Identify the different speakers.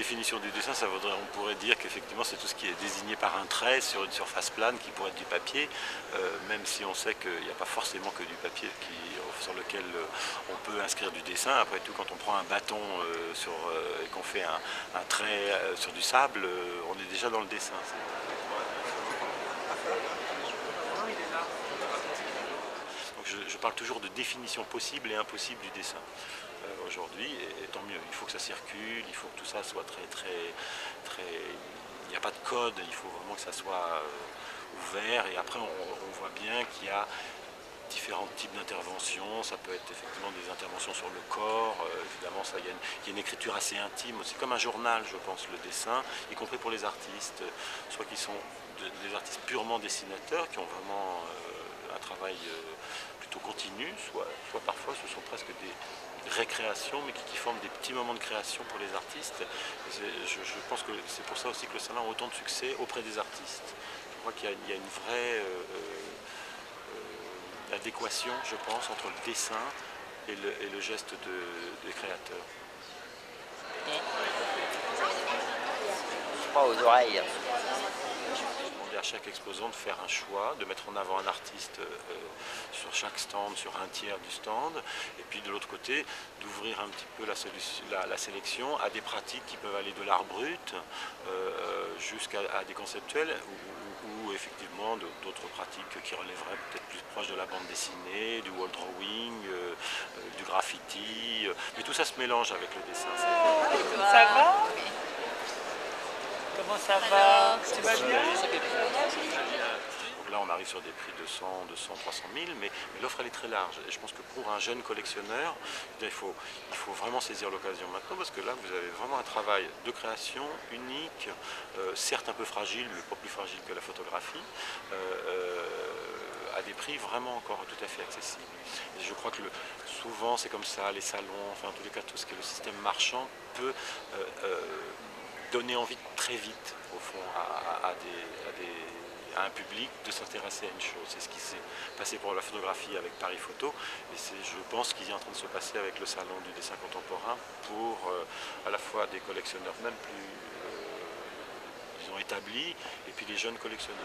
Speaker 1: définition du dessin, on pourrait dire qu'effectivement c'est tout ce qui est désigné par un trait sur une surface plane qui pourrait être du papier, même si on sait qu'il n'y a pas forcément que du papier sur lequel on peut inscrire du dessin. Après tout, quand on prend un bâton et qu'on fait un trait sur du sable, on est déjà dans le dessin. Donc je parle toujours de définition possible et impossible du dessin aujourd'hui, et tant mieux. Il faut que ça circule, il faut que tout ça soit très... Il n'y a pas de code, il faut vraiment que ça soit ouvert, et après on voit bien qu'il y a différents types d'interventions. Ça peut être effectivement des interventions sur le corps, évidemment ça, il y a une écriture assez intime, c'est comme un journal je pense le dessin, y compris pour les artistes, soit qui sont des artistes purement dessinateurs, qui ont vraiment un travail plutôt continu, soit parfois ce sont presque des récréations, mais qui forment des petits moments de création pour les artistes. Je pense que c'est pour ça aussi que le salon a autant de succès auprès des artistes. Je crois qu'il y a une vraie adéquation, je pense, entre le dessin et le geste des créateurs.
Speaker 2: Je crois aux oreilles.
Speaker 1: À chaque exposant de faire un choix, de mettre en avant un artiste sur chaque stand, sur un tiers du stand, et puis de l'autre côté d'ouvrir un petit peu la sélection à des pratiques qui peuvent aller de l'art brut jusqu'à des conceptuels ou effectivement d'autres pratiques qui relèveraient peut-être plus proche de la bande dessinée, du wall drawing, du graffiti, mais tout ça se mélange avec le dessin.
Speaker 3: Ça va? Comment ça va? Tu vas bien?
Speaker 1: Donc là on arrive sur des prix de 100, 200, 300 000, mais l'offre elle est très large. Et je pense que pour un jeune collectionneur, il faut vraiment saisir l'occasion maintenant, parce que là vous avez vraiment un travail de création unique, certes un peu fragile, mais pas plus fragile que la photographie, à des prix vraiment encore tout à fait accessibles. Et je crois que souvent c'est comme ça, les salons, enfin en tous les cas tout ce qui est le système marchand peut donner envie très vite, au fond, à un public de s'intéresser à une chose. C'est ce qui s'est passé pour la photographie avec Paris Photo, et c'est, je pense, ce qui est en train de se passer avec le salon du dessin contemporain pour à la fois des collectionneurs même plus, disons, établis, et puis les jeunes collectionneurs.